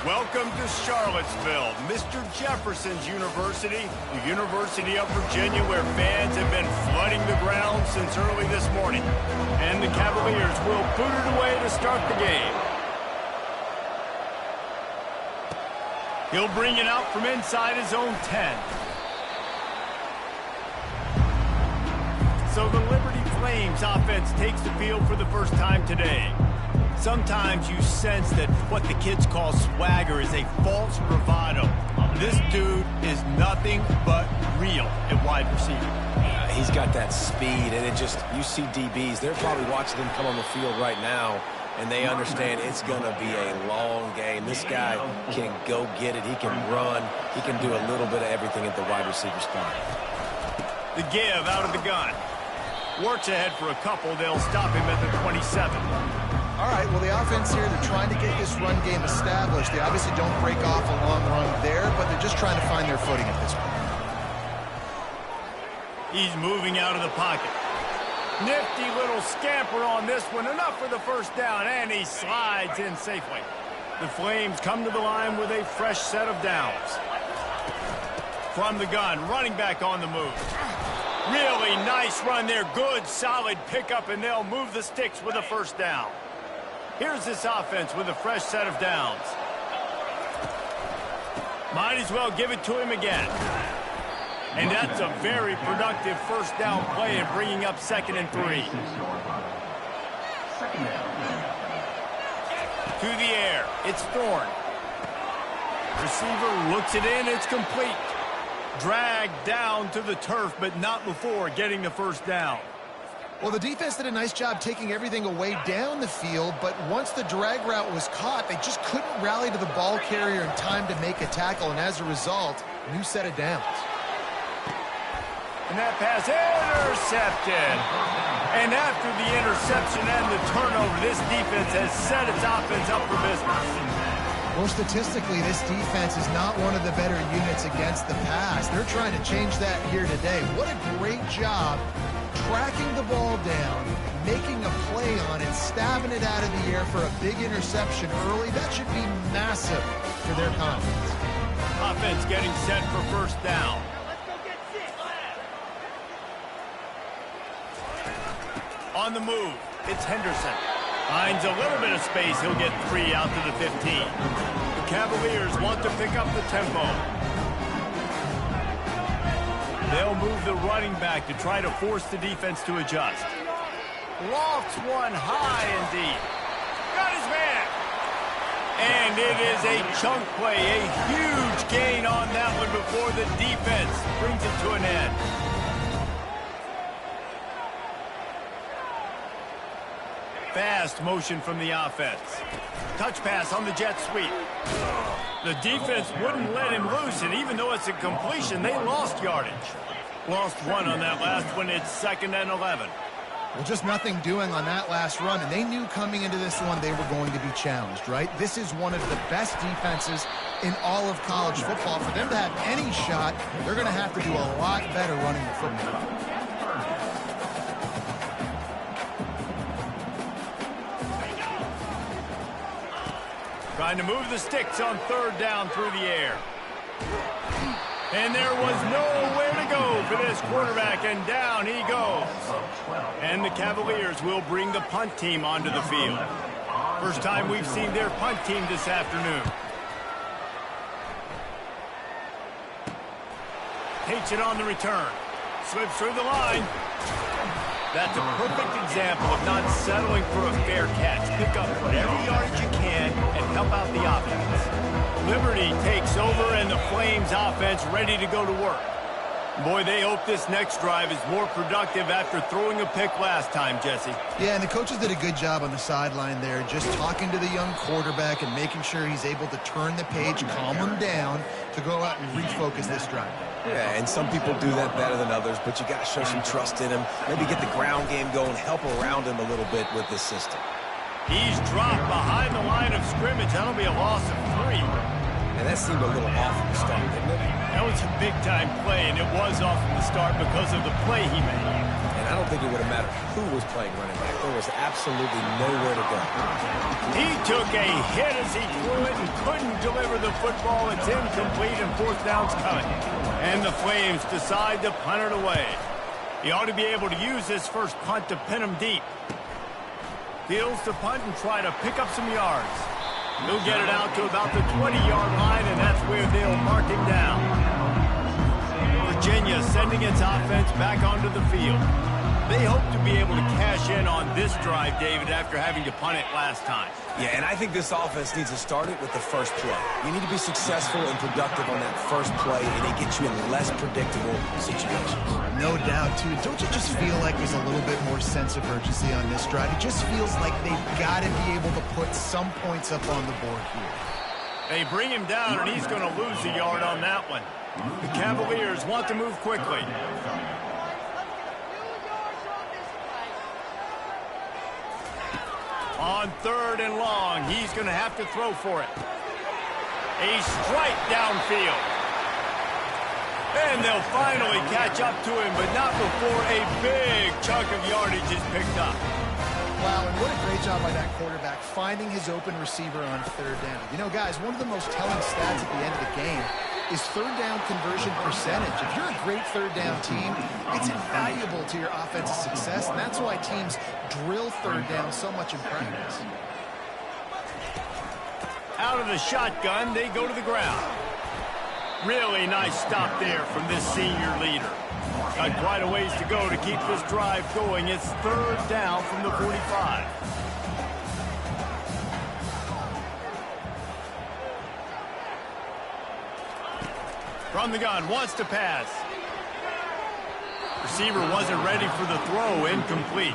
Welcome to Charlottesville, Mr. Jefferson's University, the University of Virginia, where fans have been flooding the ground since early this morning. And the Cavaliers will boot it away to start the game. He'll bring it out from inside his own 10. So the Liberty Flames offense takes the field for the first time today. Sometimes you sense that what the kids call swagger is a false bravado. This dude is nothing but real at wide receiver. He's got that speed, and you see DBs, they're probably watching him come on the field right now, and they understand it's going to be a long game. This guy can go get it. He can run. He can do a little bit of everything at the wide receiver spot. The give out of the gun. Works ahead for a couple. They'll stop him at the 27. All right, well, the offense here, they're trying to get this run game established. They obviously don't break off a long run there, but they're just trying to find their footing at this point. He's moving out of the pocket. Nifty little scamper on this one. Enough for the first down, and he slides in safely. The Flames come to the line with a fresh set of downs. From the gun, running back on the move. Really nice run there. Good, solid pickup, and they'll move the sticks with a first down. Here's this offense with a fresh set of downs. Might as well give it to him again. And that's a very productive first down play in bringing up 2nd and 3. To the air. It's Thorne. Receiver looks it in. It's complete. Dragged down to the turf, but not before getting the first down. Well, the defense did a nice job taking everything away down the field, but once the drag route was caught, they just couldn't rally to the ball carrier in time to make a tackle, and as a result, new set of downs. And that pass intercepted. And after the interception and the turnover, this defense has set its offense up for business. Well, statistically, this defense is not one of the better units against the pass. They're trying to change that here today. What a great job tracking the ball down, making a play on it, stabbing it out of the air for a big interception early. That should be massive for their confidence. Offense getting set for first down. On the move, it's Henderson. Finds a little bit of space. He'll get 3 out to the 15. The Cavaliers want to pick up the tempo. They'll move the running back to try to force the defense to adjust. Lofts one high and deep. Got his man. And it is a chunk play, a huge gain on that one before the defense brings it to an end. Fast motion from the offense. Touch pass on the jet sweep. The defense wouldn't let him loose, and even though it's a completion, they lost yardage. Lost 1 on that last one. It's 2nd and 11. Well, just nothing doing on that last run, and they knew coming into this one they were going to be challenged, right? This is one of the best defenses in all of college football. For them to have any shot, they're going to have to do a lot better running the football. Trying to move the sticks on 3rd down through the air. And there was nowhere to go for this quarterback, and down he goes. And the Cavaliers will bring the punt team onto the field. First time we've seen their punt team this afternoon. Takes it on the return. Slips through the line. That's a perfect example of not settling for a fair catch. Pick up whatever yardage you can and help out the offense. Liberty takes over, and the Flames offense ready to go to work. Boy, they hope this next drive is more productive after throwing a pick last time, Jesse. Yeah, and the coaches did a good job on the sideline there, just talking to the young quarterback and making sure he's able to turn the page, calm him down to go out and refocus this drive. Yeah, and some people do that better than others, but you got to show some trust in him. Maybe get the ground game going, help around him a little bit with this system. He's dropped behind the line of scrimmage. That'll be a loss of 3. And that seemed a little off from the start, didn't it? That was a big-time play, and it was off from the start because of the play he made. and I don't think it would have mattered who was playing running back. There was absolutely nowhere to go. He took a hit as he threw it and couldn't deliver the football. It's incomplete and fourth down's coming. And the Flames decide to punt it away. He ought to be able to use this first punt to pin him deep. Fields to punt and try to pick up some yards. He'll get it out to about the 20-yard line, and that's where they'll mark him down. Virginia sending its offense back onto the field. They hope to be able to cash in on this drive, David, after having to punt it last time. Yeah, and I think this offense needs to start it with the first play. You need to be successful and productive on that first play, and it gets you in less predictable situations. No doubt, too. Don't you just feel like there's a little bit more sense of urgency on this drive? It just feels like they've got to be able to put some points up on the board here. They bring him down, and he's going to lose a yard on that one. The Cavaliers want to move quickly. On third and long, he's going to have to throw for it. A strike downfield. And they'll finally catch up to him, but not before a big chunk of yardage is picked up. Wow, and what a great job by that quarterback finding his open receiver on third down. You know, guys, one of the most telling stats at the end of the game is third down conversion percentage. If you're a great third down team, it's invaluable to your offensive success, and that's why teams drill third down so much in practice. Out of the shotgun, they go to the ground. Really nice stop there from this senior leader. Got quite a ways to go to keep this drive going. It's third down from the 45. From the gun, wants to pass. Receiver wasn't ready for the throw, incomplete.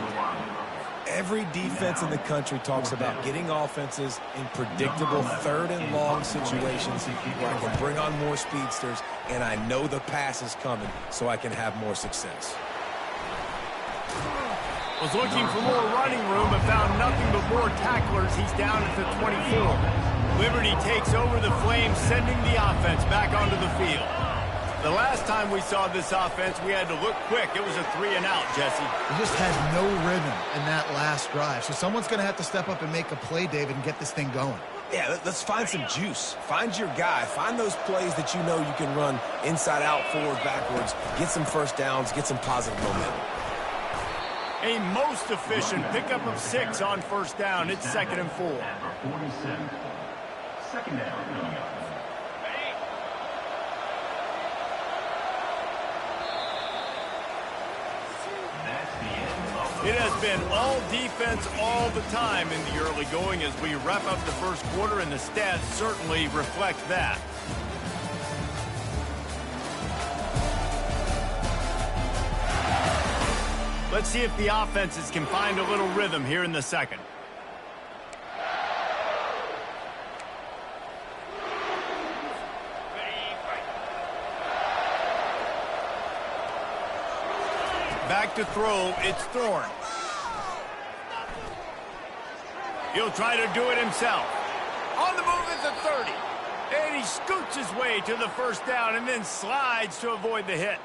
Every defense in the country talks about getting offenses in predictable third and long situations where I can bring on more speedsters, and I know the pass is coming so I can have more success. Was looking for more running room but found nothing but more tacklers. He's down at the 24. Liberty takes over the Flames, sending the offense back onto the field. The last time we saw this offense, we had to look quick. It was a 3-and-out, Jesse. We just had no rhythm in that last drive. So someone's going to have to step up and make a play, David, and get this thing going. Yeah, let's find some juice. Find your guy. Find those plays that you know you can run inside out, forward, backwards. Get some first downs. Get some positive momentum. A most efficient pickup of 6 on first down. It's 2nd and 4. 47. Second down coming up. It has been all defense all the time in the early going as we wrap up the first quarter, and the stats certainly reflect that. Let's see if the offenses can find a little rhythm here in the second. Back to throw, it's Thorne. He'll try to do it himself. On the move at the 30. And he scoots his way to the first down and then slides to avoid the hit.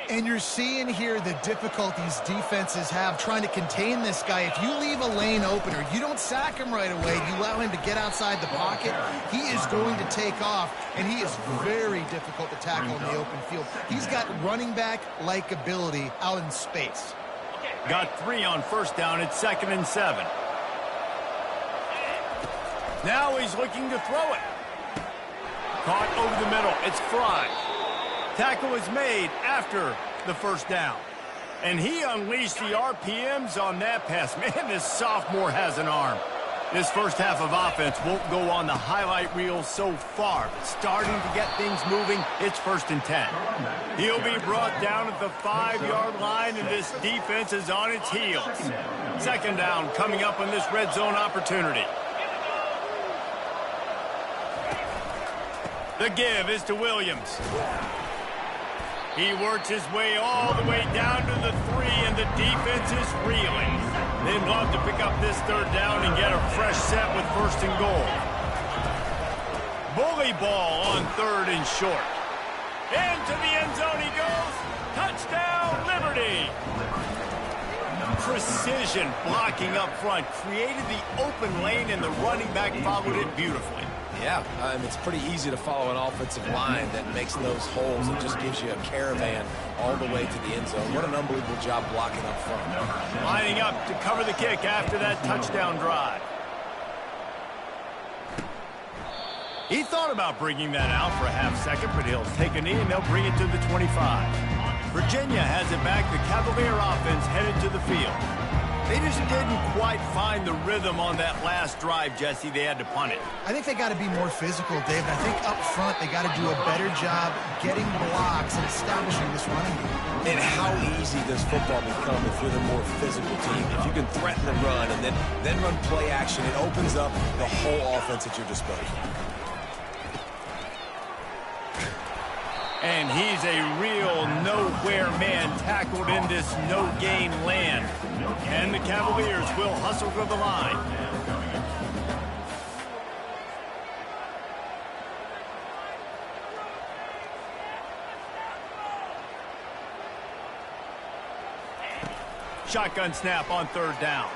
And you're seeing here the difficulties defenses have trying to contain this guy. If you leave a lane open or you don't sack him right away, you allow him to get outside the pocket, he is going to take off, and he is very difficult to tackle in the open field. He's got running back-like ability out in space. Got 3 on first down. It's 2nd and 7. Now he's looking to throw it. Caught over the middle. It's Fry. Tackle is made after the first down. And he unleashed the RPMs on that pass. Man, this sophomore has an arm. This first half of offense won't go on the highlight reel so far, but starting to get things moving, it's 1st and 10. He'll be brought down at the 5-yard line, and this defense is on its heels. 2nd down coming up on this red zone opportunity. The give is to Williams. He works his way all the way down to the 3, and the defense is reeling. They'd love to pick up this 3rd down and get a fresh set with 1st and goal. Bully ball on 3rd and short. Into the end zone he goes. Touchdown, Liberty. precision blocking up front, created the open lane, and the running back followed it beautifully. Yeah, it's pretty easy to follow an offensive line that makes those holes and just gives you a caravan all the way to the end zone. What an unbelievable job blocking up front. Lining up to cover the kick after that touchdown drive. He thought about bringing that out for a half second, but he'll take a knee and they'll bring it to the 25. Virginia has it back. The Cavalier offense headed to the field. They just didn't quite find the rhythm on that last drive, Jesse. They had to punt it. I think they got to be more physical, David. I think up front they got to do a better job getting blocks and establishing this running game. And how easy does football become if you're the more physical team? If you can threaten the run and then run play action, it opens up the whole offense at your disposal. And he's a real nowhere man tackled in this no-gain land. And the Cavaliers will hustle to the line. Shotgun snap on third down.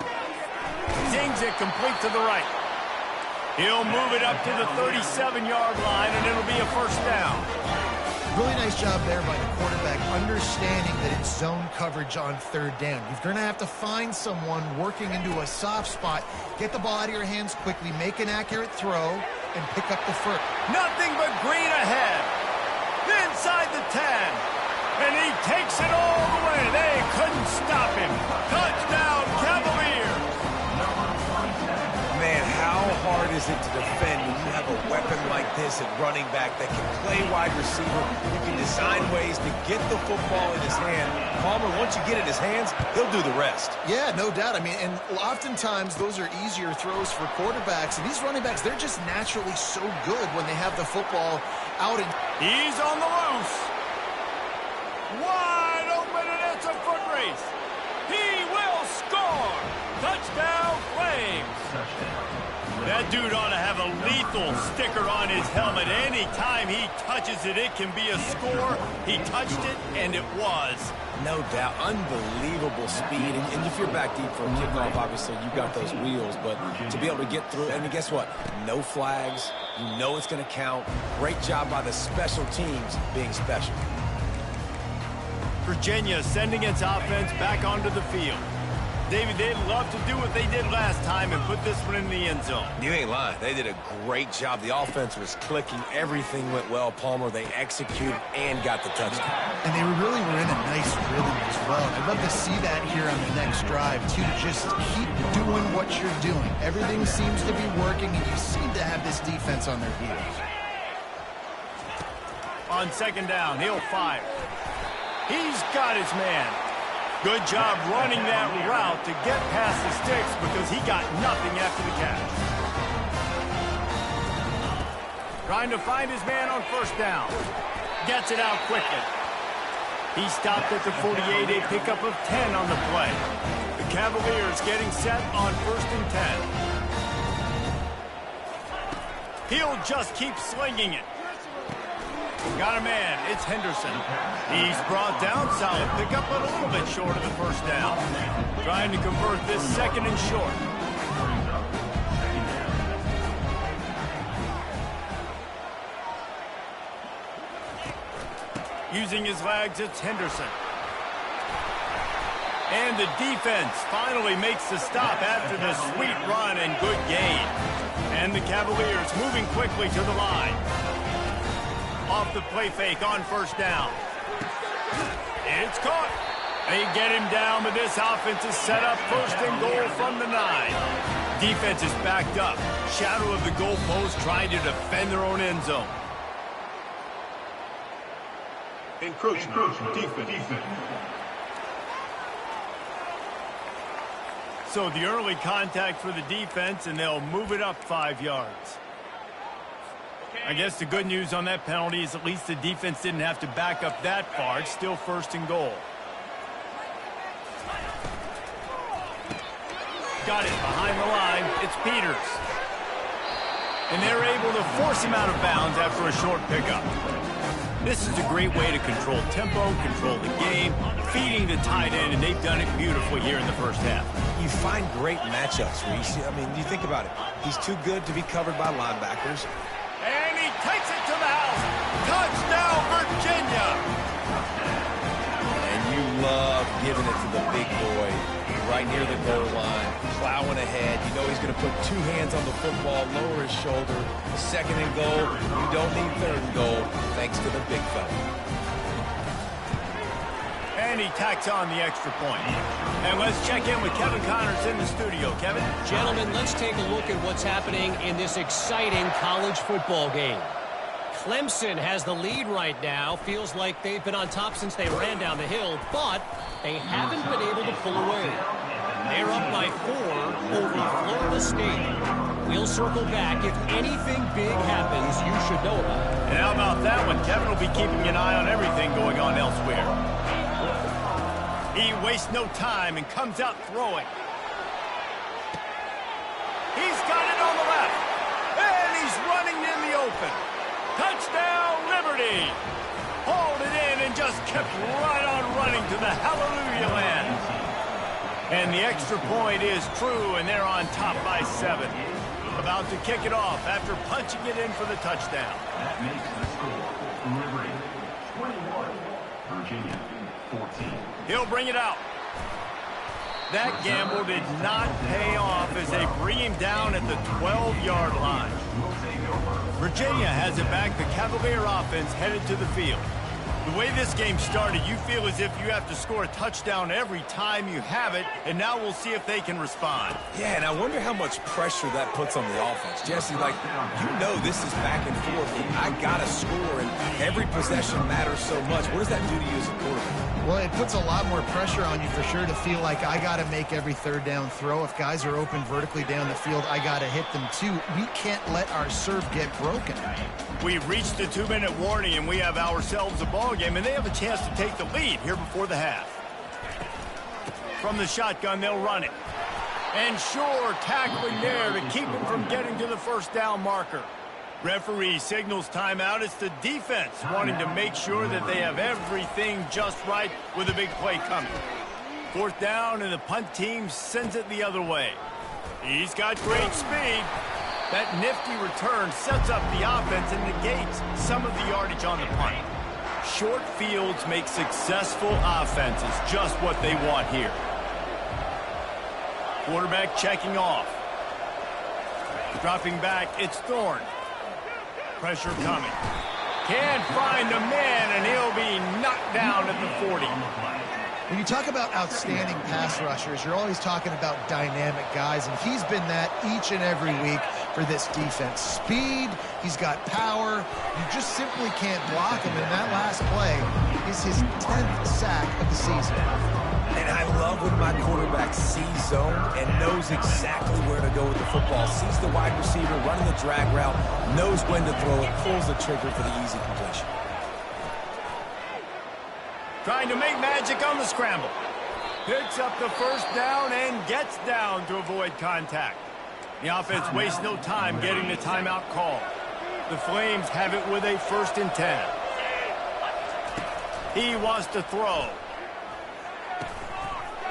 Zings it complete to the right. He'll move it up to the 37-yard line, and it'll be a first down. Really nice job there by the quarterback, understanding that it's zone coverage on third down. You're going to have to find someone working into a soft spot, get the ball out of your hands quickly, make an accurate throw, and pick up the first. Nothing but green ahead. Inside the 10. And he takes it all the way. They couldn't stop him. Touchdown, Cavaliers. Man, how hard is it to defend when you have a weapon like this at running back that can play wide receiver? You can design ways to get the football in his hand. Palmer, once you get it in his hands, he'll do the rest. Yeah, no doubt. I mean, and oftentimes those are easier throws for quarterbacks. And these running backs, they're just naturally so good when they have the football out. He's on the loose. Wide open, and it's a foot race. He will score. Touchdown, Flames. That dude ought to have a lethal sticker on his helmet. Anytime he touches it, it can be a score. He touched it, and it was. No doubt. Unbelievable speed. And if you're back deep for a kickoff, obviously, you got those wheels. But to be able to get through, and guess what? No flags. You know it's going to count. Great job by the special teams being special. Virginia sending its offense back onto the field. David, they'd love to do what they did last time and put this one in the end zone. You ain't lying. They did a great job. The offense was clicking. Everything went well. Palmer, they executed and got the touchdown. And they really were in a nice rhythm as well. I'd love to see that here on the next drive, too. Just keep doing what you're doing. Everything seems to be working, and you seem to have this defense on their heels. On second down, he'll fire. He's got his man. Good job running that route to get past the sticks because he got nothing after the catch. Trying to find his man on first down. Gets it out quickly. He stopped at the 48, a pickup of 10 on the play. The Cavaliers getting set on first and 10. He'll just keep slinging it. Got a man. It's Henderson. He's brought down. Solid pickup, but a little bit short of the first down. Trying to convert this second and short. Using his legs, it's Henderson. And the defense finally makes the stop after the sweet run and good gain. And the Cavaliers moving quickly to the line. Off the play fake on first down. It's caught. They get him down, but this offense is set up first and goal from the 9. Defense is backed up. Shadow of the goalpost trying to defend their own end zone. Encroachment. Defense. So the early contact for the defense, and they'll move it up 5 yards. I guess the good news on that penalty is at least the defense didn't have to back up that far. It's still first and goal. Got it behind the line. It's Peters. And they're able to force him out of bounds after a short pickup. This is a great way to control tempo, control the game, feeding the tight end, and they've done it beautifully here in the first half. You find great matchups, Reese. I mean, you think about it. He's too good to be covered by linebackers. And he takes it to the house. Touchdown, Virginia! And you love giving it to the big boy right near the goal line, plowing ahead. You know he's going to put two hands on the football, lower his shoulder. Second and goal. You don't need third and goal, thanks to the big fella. And he tacks on the extra point. And let's check in with Kevin Connors in the studio. Kevin? Gentlemen, let's take a look at what's happening in this exciting college football game. Clemson has the lead right now. Feels like they've been on top since they ran down the hill, but they haven't been able to pull away. They're up by 4 over Florida State. We'll circle back. If anything big happens, you should know about it. And how about that one? Kevin will be keeping an eye on everything going on elsewhere. He wastes no time and comes out throwing. He's got it on the left. And he's running in the open. Touchdown, Liberty! Hauled it in and just kept right on running to the hallelujah land. And the extra point is true, and they're on top by 7. About to kick it off after punching it in for the touchdown. That makes the score Liberty 21, Virginia 14. He'll bring it out. That gamble did not pay off as they bring him down at the 12-yard line. Virginia has it back. The Cavalier offense headed to the field. The way this game started, you feel as if you have to score a touchdown every time you have it, and now we'll see if they can respond. Yeah, and I wonder how much pressure that puts on the offense. Jesse, like, you know this is back and forth. I got to score, and every possession matters so much. What does that do to you as a quarterback? Well, it puts a lot more pressure on you for sure to feel like I got to make every third down throw. If guys are open vertically down the field, I got to hit them too. We can't let our serve get broken. We've reached the 2-minute warning, and we have ourselves a ball game, and they have a chance to take the lead here before the half. From the shotgun, they'll run it. And sure, tackling there to keep him from getting to the first down marker. Referee signals timeout. It's the defense wanting to make sure that they have everything just right with a big play coming. 4th down, and the punt team sends it the other way. He's got great speed. That nifty return sets up the offense and negates some of the yardage on the punt. Short fields make successful offenses just what they want here. Quarterback checking off. Dropping back, it's Thorne. Pressure coming. Can't find a man, and he'll be knocked down at the 40. When you talk about outstanding pass rushers, you're always talking about dynamic guys, and he's been that each and every week for this defense. Speed, he's got power. You just simply can't block him, and that last play is his 10th sack of the season. And I love when my quarterback sees zone and knows exactly where to go with the football. Sees the wide receiver running the drag route, knows when to throw it, pulls the trigger for the easy completion. Trying to make magic on the scramble. Picks up the first down and gets down to avoid contact. The offense wastes no time getting the timeout call. The Flames have it with a 1st and 10. He wants to throw.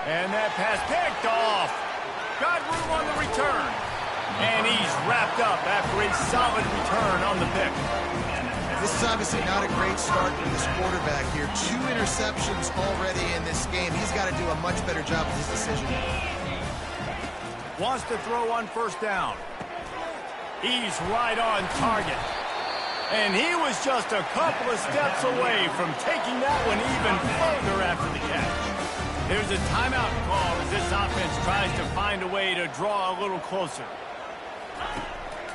And that pass picked off. Got room on the return. And he's wrapped up after a solid return on the pick. This is obviously not a great start for this quarterback here. 2 interceptions already in this game. He's got to do a much better job with his decision. Wants to throw on 1st down. He's right on target. And he was just a couple of steps away from taking that one even further after the catch. There's a timeout call as this offense tries to find a way to draw a little closer.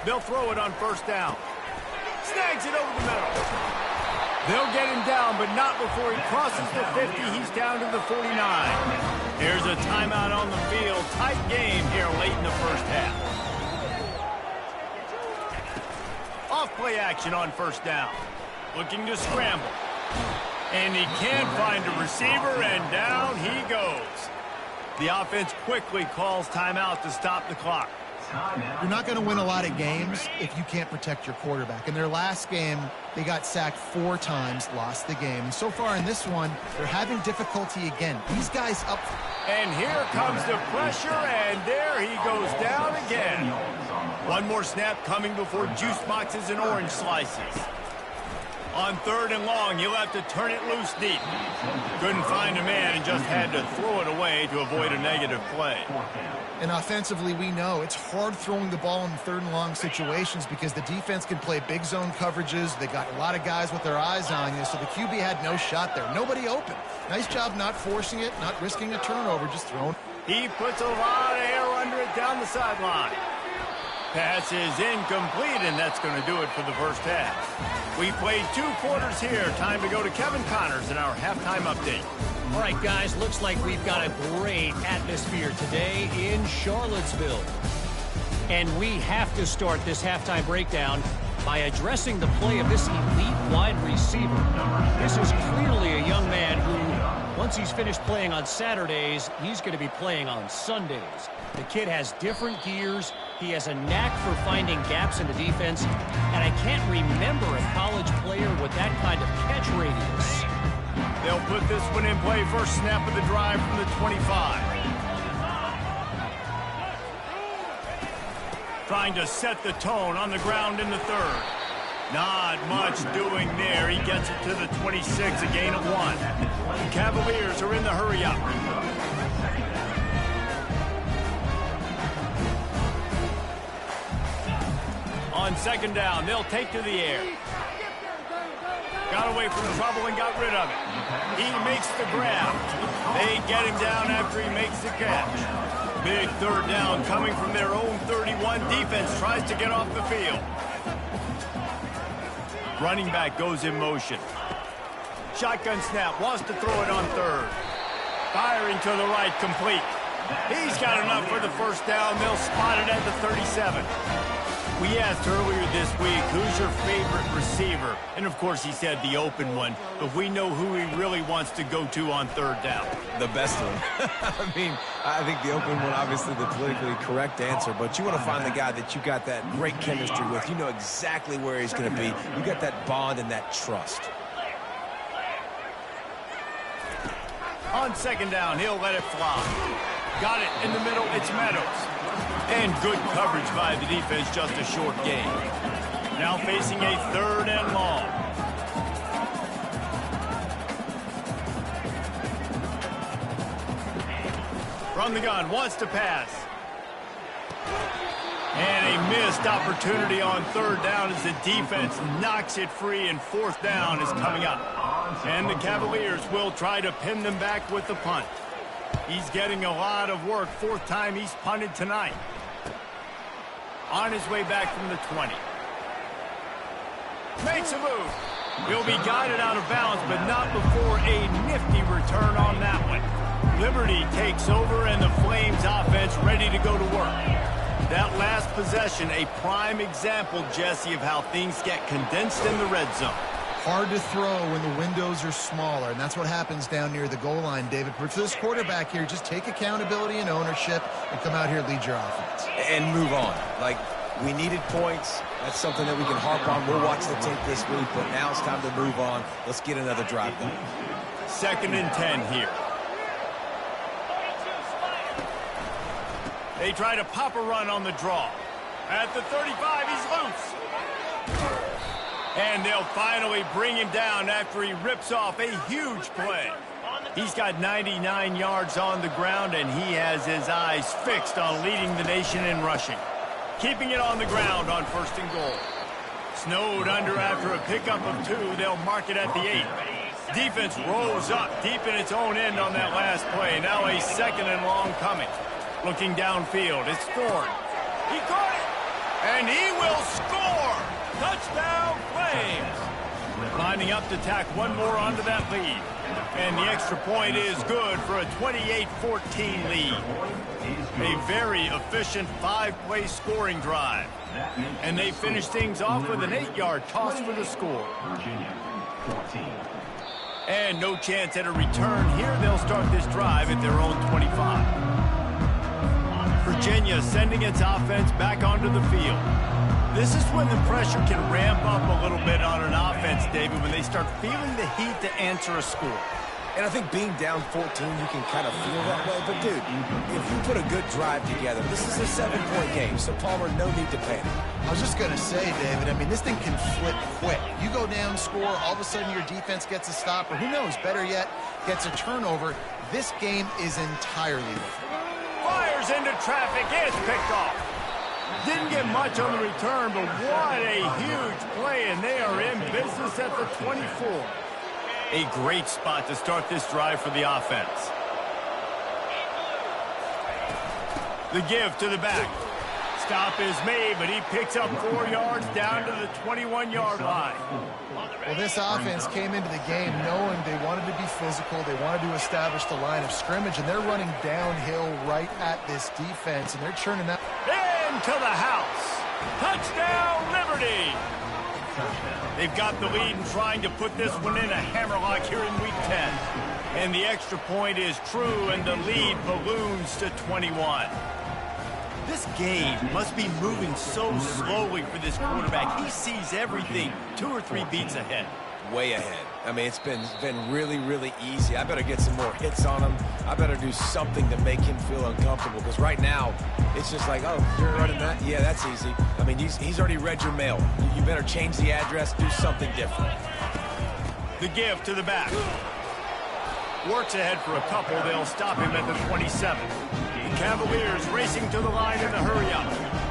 They'll throw it on 1st down. Snags it over the middle. They'll get him down, but not before he crosses the 50. He's down to the 49. Here's a timeout on the field. Tight game here late in the first half. Off play action on 1st down. Looking to scramble. And he can't find a receiver, and down he goes. The offense quickly calls timeout to stop the clock. You're not going to win a lot of games if you can't protect your quarterback. In their last game, they got sacked 4 times, lost the game. And so far in this one, they're having difficulty again. These guys up. And here comes the pressure, and there he goes down again. One more snap coming before juice boxes and orange slices. On 3rd and long, you'll have to turn it loose deep. Couldn't find a man and just had to throw it away to avoid a negative play. And offensively, we know it's hard throwing the ball in 3rd and long situations because the defense can play big zone coverages. They got a lot of guys with their eyes on you, so the QB had no shot there. Nobody open. Nice job not forcing it, not risking a turnover, just throwing. He puts a lot of air under it down the sideline. Pass is incomplete, and that's going to do it for the first half. We played 2 quarters here. Time to go to Kevin Connors in our halftime update. All right, guys, looks like we've got a great atmosphere today in Charlottesville. And we have to start this halftime breakdown by addressing the play of this elite wide receiver. This is clearly a young man who, once he's finished playing on Saturdays, he's going to be playing on Sundays. The kid has different gears. He has a knack for finding gaps in the defense. And I can't remember a college player with that kind of catch radius. They'll put this one in play. First snap of the drive from the 25. Trying to set the tone on the ground in the 3rd. Not much doing there. He gets it to the 26, a gain of 1. The Cavaliers are in the hurry-up. On 2nd down, they'll take to the air. Got away from trouble and got rid of it. He makes the grab. They get him down after he makes the catch. Big 3rd down coming from their own 31. Defense tries to get off the field. Running back goes in motion. Shotgun snap, wants to throw it on 3rd. Firing to the right, complete. He's got enough for the first down. They'll spot it at the 37. We asked earlier this week, who's your favorite receiver? And, of course, he said the open one. But we know who he really wants to go to on 3rd down. The best one. I mean, I think the open one, obviously the politically correct answer. But you want to find the guy that you got that great chemistry with. You know exactly where he's going to be. You got that bond and that trust. On 2nd down, he'll let it fly. Got it in the middle. It's Meadows. And good coverage by the defense, just a short gain. Now facing a 3rd and long. From the gun, wants to pass. And a missed opportunity on 3rd down as the defense knocks it free, and 4th down is coming up. And the Cavaliers will try to pin them back with the punt. He's getting a lot of work. 4th time he's punted tonight. On his way back from the 20. Makes a move. He'll be guided out of bounds, but not before a nifty return on that one. Liberty takes over, and the Flames offense ready to go to work. That last possession, a prime example, Jesse, of how things get condensed in the red zone. Hard to throw when the windows are smaller, and that's what happens down near the goal line, David. But for this quarterback here, just take accountability and ownership and come out here and lead your offense. And move on. Like, we needed points. That's something that we can harp on. We'll watch the tape this week, but now it's time to move on. Let's get another drive done. 2nd and 10 here. They try to pop a run on the draw. At the 35, he's loose. And they'll finally bring him down after he rips off a huge play. He's got 99 yards on the ground, and he has his eyes fixed on leading the nation in rushing. Keeping it on the ground on 1st and goal. Snowed under after a pickup of 2. They'll mark it at the 8. Defense rolls up deep in its own end on that last play. Now a 2nd and long coming. Looking downfield, it's Thorne. He caught it, and he will score! Touchdown, Flames! Lining up to tack one more onto that lead. And the extra point is good for a 28-14 lead. A very efficient 5-play scoring drive. And they finish things off with an 8-yard toss for the score. And no chance at a return here. They'll start this drive at their own 25. For Virginia sending its offense back onto the field. This is when the pressure can ramp up a little bit on an offense, David, when they start feeling the heat to answer a score. And I think being down 14, you can kind of feel that way. But, dude, if you put a good drive together, this is a 7-point game. So, Palmer, no need to panic. I was just going to say, David, I mean, this thing can flip quick. You go down, score, all of a sudden your defense gets a stop, or who knows, better yet, gets a turnover. This game is entirely different. Fires into traffic. It's picked off. Didn't get much on the return, but what a huge play, and they are in business at the 24. A great spot to start this drive for the offense. The give to the back. Stop is made, but he picks up 4 yards down to the 21-yard line. Well, this offense came into the game knowing they wanted to be physical, they wanted to establish the line of scrimmage, and they're running downhill right at this defense, and they're churning that. Into the house. Touchdown, Liberty. They've got the lead and trying to put this one in a hammerlock here in Week 10. And the extra point is true, and the lead balloons to 21. This game must be moving so slowly for this quarterback. He sees everything 2 or 3 beats ahead. Way ahead. I mean, it's been really, really easy. I better get some more hits on him. I better do something to make him feel uncomfortable, because right now, it's just like, oh, you're running that? Yeah, that's easy. I mean, he's already read your mail. You better change the address, do something different. The give to the back. Works ahead for a couple. They'll stop him at the 27. The Cavaliers racing to the line in the hurry-up.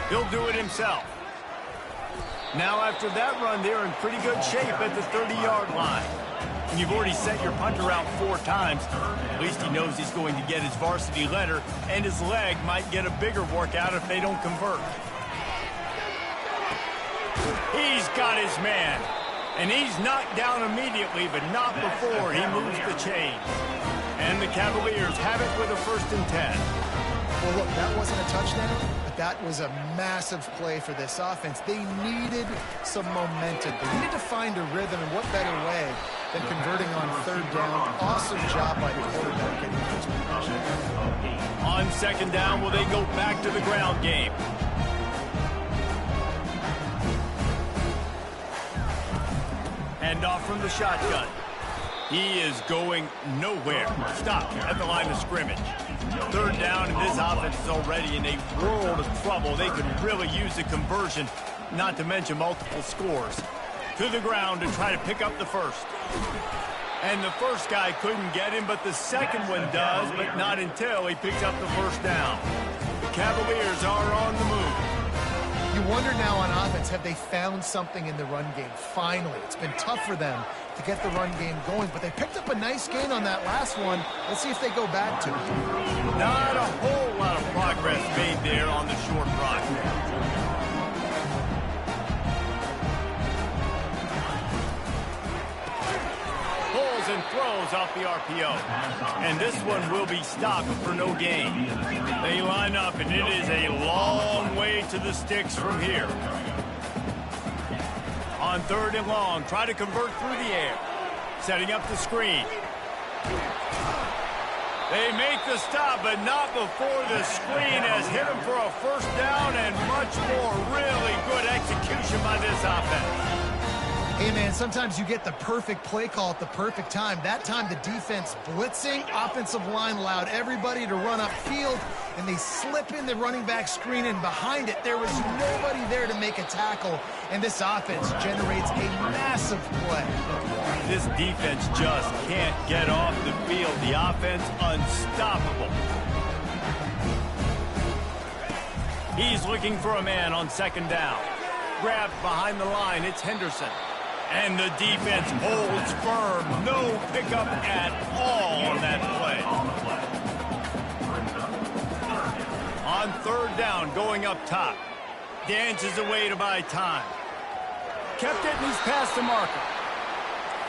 He'll do it himself. Now after that run, they're in pretty good shape at the 30-yard line. And you've already sent your punter out 4 times. At least he knows he's going to get his varsity letter, and his leg might get a bigger workout if they don't convert. He's got his man. And he's knocked down immediately, but not before he moves the chains. And the Cavaliers have it with a 1st and 10. Well, look, that wasn't a touchdown, but that was a massive play for this offense. They needed some momentum. They needed to find a rhythm, and what better way than converting on 3rd down. Awesome job by the quarterback getting those position. On 2nd down, will they go back to the ground game? Hand off from the shotgun. He is going nowhere. Stop at the line of scrimmage. 3rd down, and this offense is already in a world of trouble. They could really use a conversion, not to mention multiple scores. To the ground to try to pick up the first. And the first guy couldn't get him, but the second one does, but not until he picks up the 1st down. The Cavaliers are on the move. You wonder now on offense, have they found something in the run game? Finally, it's been tough for them to get the run game going, but they picked up a nice gain on that last one. Let's see if they go back to it. Not a whole lot of progress made there on the short run. Pulls and throws off the RPO. And this one will be stopped for no gain. They line up, and it is a long way to the sticks from here. On 3rd and long, try to convert through the air. Setting up the screen. They make the stop, but not before the screen has hit them for a 1st down, and much more. Really good execution by this offense. Hey, man, sometimes you get the perfect play call at the perfect time. That time, the defense blitzing, offensive line allowed everybody to run upfield, and they slip in the running back screen, and behind it, there was nobody there to make a tackle, and this offense generates a massive play. This defense just can't get off the field. The offense unstoppable. He's looking for a man on 2nd down. Grabbed behind the line, it's Henderson. And the defense holds firm. No pickup at all on that play. On 3rd down, going up top. Dances away to buy time. Kept it, and he's past the marker.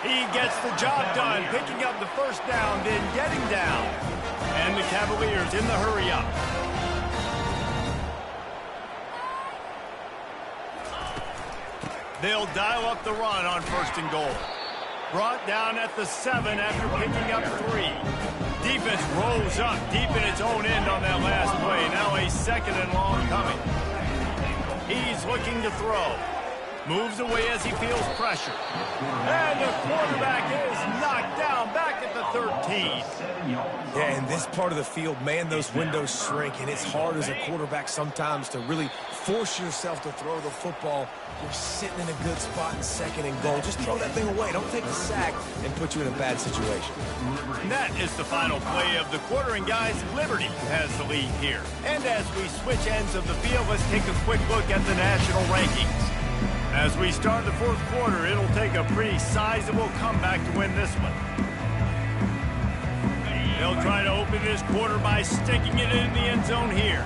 He gets the job done, picking up the 1st down, then getting down. And the Cavaliers in the hurry-up. They'll dial up the run on 1st and goal. Brought down at the 7 after picking up 3. Defense rolls up deep in its own end on that last play. Now a 2nd and long coming. He's looking to throw. Moves away as he feels pressure. And the quarterback is knocked down back at the 13. Yeah, in this part of the field, man, those windows shrink, and it's hard as a quarterback sometimes to really force yourself to throw the football. You're sitting in a good spot in 2nd and goal. Just throw that thing away. Don't take the sack and put you in a bad situation. And that is the final play of the quarter, and guys, Liberty has the lead here. And as we switch ends of the field, let's take a quick look at the national rankings. As we start the 4th quarter, it'll take a pretty sizable comeback to win this one. They'll try to open this quarter by sticking it in the end zone here.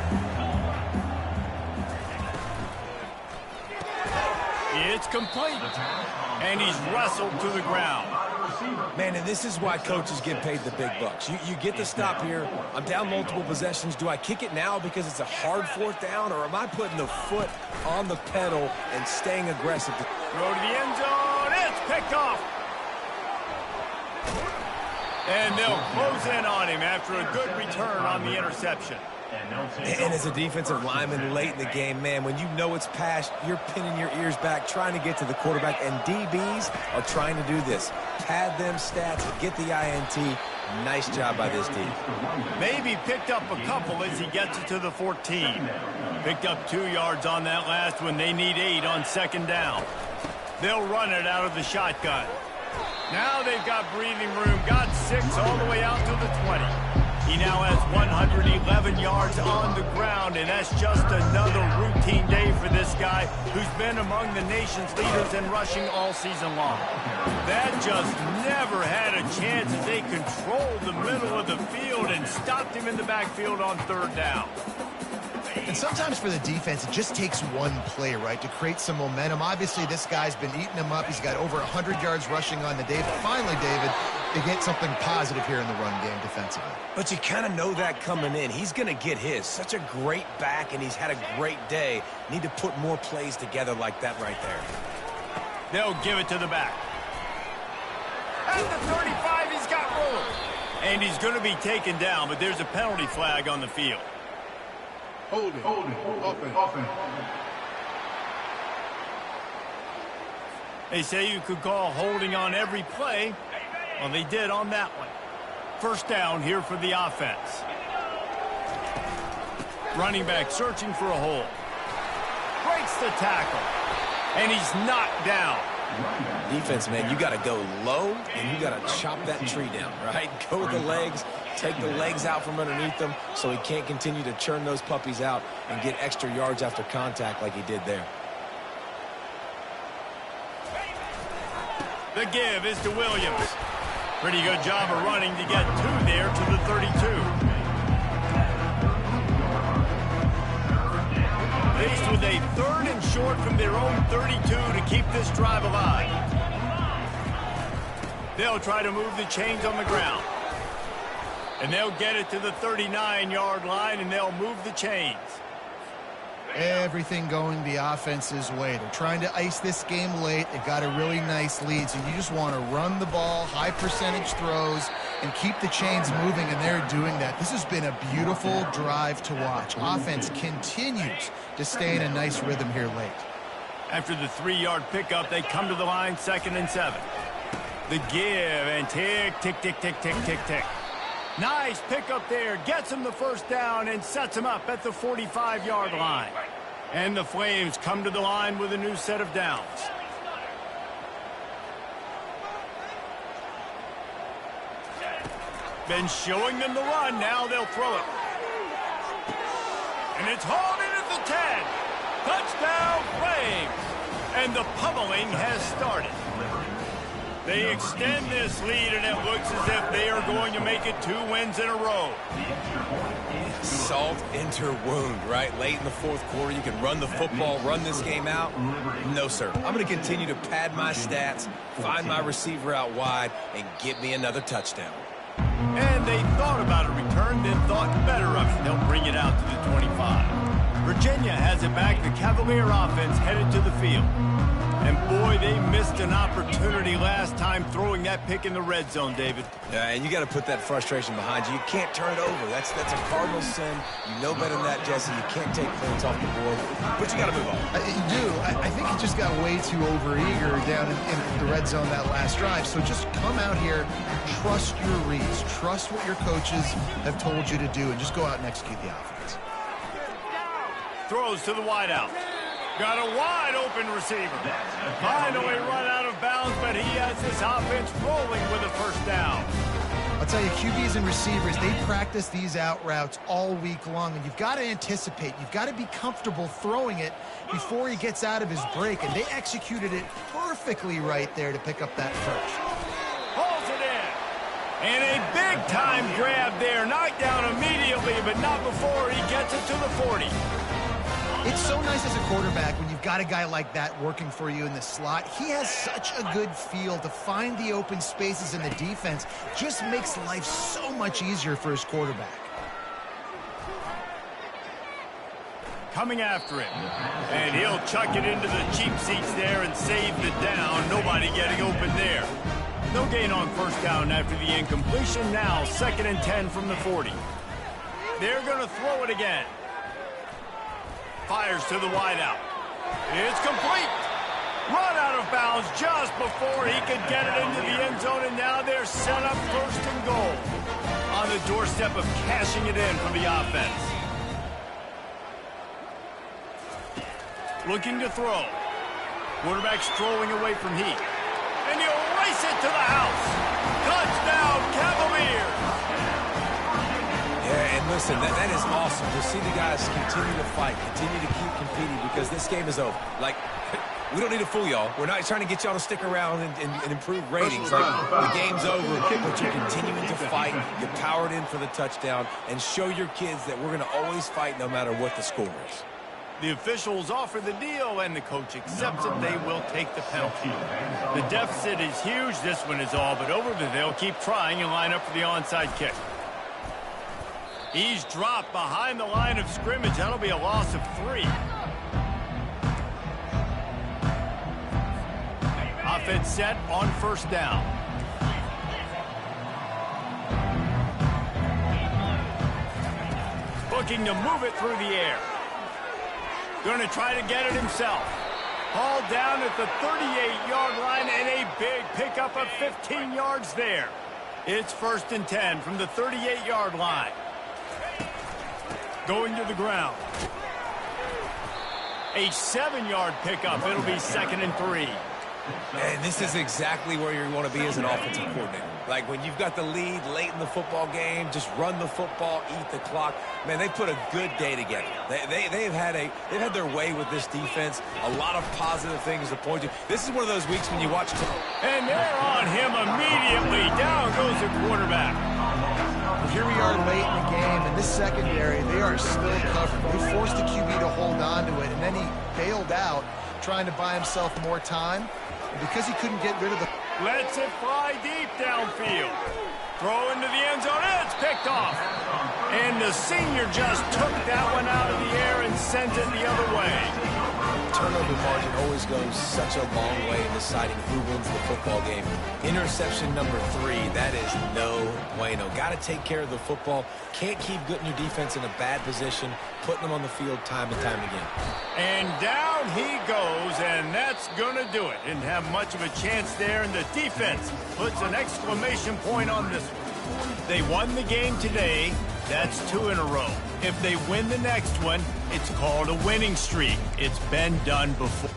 It's complete. And he's wrestled to the ground. Man, and this is why coaches get paid the big bucks. You get the stop here. I'm down multiple possessions. Do I kick it now because it's a hard 4th down, or am I putting the foot on the pedal and staying aggressive? Throw to the end zone. It's picked off. And they'll close in on him after a good return on the interception. And as a defensive lineman late in the game, man, when you know it's past, you're pinning your ears back, trying to get to the quarterback, and DBs are trying to do this. Pad them stats, get the INT. Nice job by this team. Maybe picked up a couple as he gets it to the 14. Picked up 2 yards on that last one. They need 8 on 2nd down. They'll run it out of the shotgun. Now they've got breathing room. Got 6 all the way out to the 20. He now has 111 yards on the ground, and that's just another routine day for this guy who's been among the nation's leaders in rushing all season long. That just never had a chance as they controlled the middle of the field and stopped him in the backfield on 3rd down. And sometimes for the defense, it just takes one play, right, to create some momentum. Obviously, this guy's been eating him up. He's got over 100 yards rushing on the day. But finally, David, they get something positive here in the run game defensively. But you kind of know that coming in. He's going to get his. Such a great back, and he's had a great day. Need to put more plays together like that right there. They'll give it to the back. At the 35, he's got room. And he's going to be taken down, but there's a penalty flag on the field. Hold it. Open. They say you could call holding on every play. Well, they did on that one. 1st down here for the offense. Running back searching for a hole. Breaks the tackle. And he's knocked down. Defense, man, you got to go low, and you got to chop that tree down, right? Go with the legs, take the legs out from underneath them so he can't continue to churn those puppies out and get extra yards after contact like he did there. The give is to Williams. Pretty good job of running to get 2 there to the 32. Faced with a 3rd and short from their own 32 to keep this drive alive. They'll try to move the chains on the ground. And they'll get it to the 39-yard line, and they'll move the chains. Everything going the offense's way. They're trying to ice this game late. They've got a really nice lead, so you just want to run the ball, high percentage throws, and keep the chains moving, and they're doing that. This has been a beautiful drive to watch. Offense continues to stay in a nice rhythm here late. After the 3-yard pickup, they come to the line, 2nd and 7. The give, and tick, tick, tick, tick, tick, tick, tick. Nice pickup there. Gets him the 1st down and sets him up at the 45-yard line. And the Flames come to the line with a new set of downs. Been showing them the run. Now they'll throw it. And it's hauled in at the 10. Touchdown, Flames. And the pummeling has started. They extend this lead, and it looks as if they are going to make it 2 wins in a row. Salt into wound, right? Late in the 4th quarter, you can run the football, run this game out. No, sir. I'm going to continue to pad my stats, find my receiver out wide, and get me another touchdown. And they thought about a return, then thought better of it. They'll bring it out to the 25. Virginia has it back. The Cavalier offense headed to the field. And boy, they missed an opportunity last time throwing that pick in the red zone, David. Yeah, and you got to put that frustration behind you. You can't turn it over. That's a cardinal sin. You know better than that, Jesse. You can't take points off the board, but you got to move on. You do. I think he just got way too overeager down in the red zone that last drive. So just come out here, trust your reads, trust what your coaches have told you to do, and just go out and execute the offense. Throws to the wideout. Got a wide-open receiver. Finally run out of bounds, but he has this offense rolling with a first down. I'll tell you, QBs and receivers, they practice these out routes all week long, and you've got to anticipate. You've got to be comfortable throwing it before he gets out of his break, and they executed it perfectly right there to pick up that first. Pulls it in. And a big-time grab there. Knocked down immediately, but not before he gets it to the 40. It's so nice as a quarterback when you've got a guy like that working for you in the slot. He has such a good feel to find the open spaces in the defense. Just makes life so much easier for his quarterback. Coming after him. And he'll chuck it into the cheap seats there and save the down. Nobody getting open there. No gain on first down after the incompletion. Now 2nd and 10 from the 40. They're going to throw it again. Fires to the wideout. It's complete. Run out of bounds just before he could get it into the end zone, and now they're set up 1st and goal. On the doorstep of cashing it in for the offense. Looking to throw. Quarterback strolling away from heat. And he'll race it to the house. Touchdown, Cavaliers. Yeah, and listen, that is awesome to see the guys continue to fight, continue to keep competing, because this game is over. Like, we don't need to fool y'all. We're not trying to get y'all to stick around and improve ratings. Like, the game's over, but you're continuing to fight. You powered in for the touchdown, and show your kids that we're going to always fight no matter what the score is. The officials offer the deal, and the coach accepts it. They will take the penalty. The deficit is huge. This one is all but over, but they'll keep trying and line up for the onside kick. He's dropped behind the line of scrimmage. That'll be a loss of 3. Offense set on first down. Looking to move it through the air. Going to try to get it himself. Hauled down at the 38-yard line, and a big pickup of 15 yards there. It's 1st and 10 from the 38-yard line. Going to the ground. A 7-yard pickup. It'll be 2nd and 3. And this is exactly where you want to be as an offensive coordinator. Like, when you've got the lead late in the football game, just run the football, eat the clock. Man, they put a good day together. They've had their way with this defense. A lot of positive things to point to. This is one of those weeks when you watch. And they're on him immediately. Down goes the quarterback. Here we are late in the game, and this secondary, they are still covered. They forced the QB to hold on to it, and then he bailed out, trying to buy himself more time. And because he couldn't get rid of the... Lets it fly deep downfield. Throw into the end zone. It's picked off. And the senior just took that one out of the air and sent it the other way. Turnover margin always goes such a long way in deciding who wins the football game. Interception number 3, that is no bueno. Got to take care of the football. Can't keep putting your defense in a bad position, putting them on the field time and time again. And down he goes, and that's going to do it. Didn't have much of a chance there, and the defense puts an exclamation point on this one. They won the game today. That's 2 in a row. If they win the next one, it's called a winning streak. It's been done before.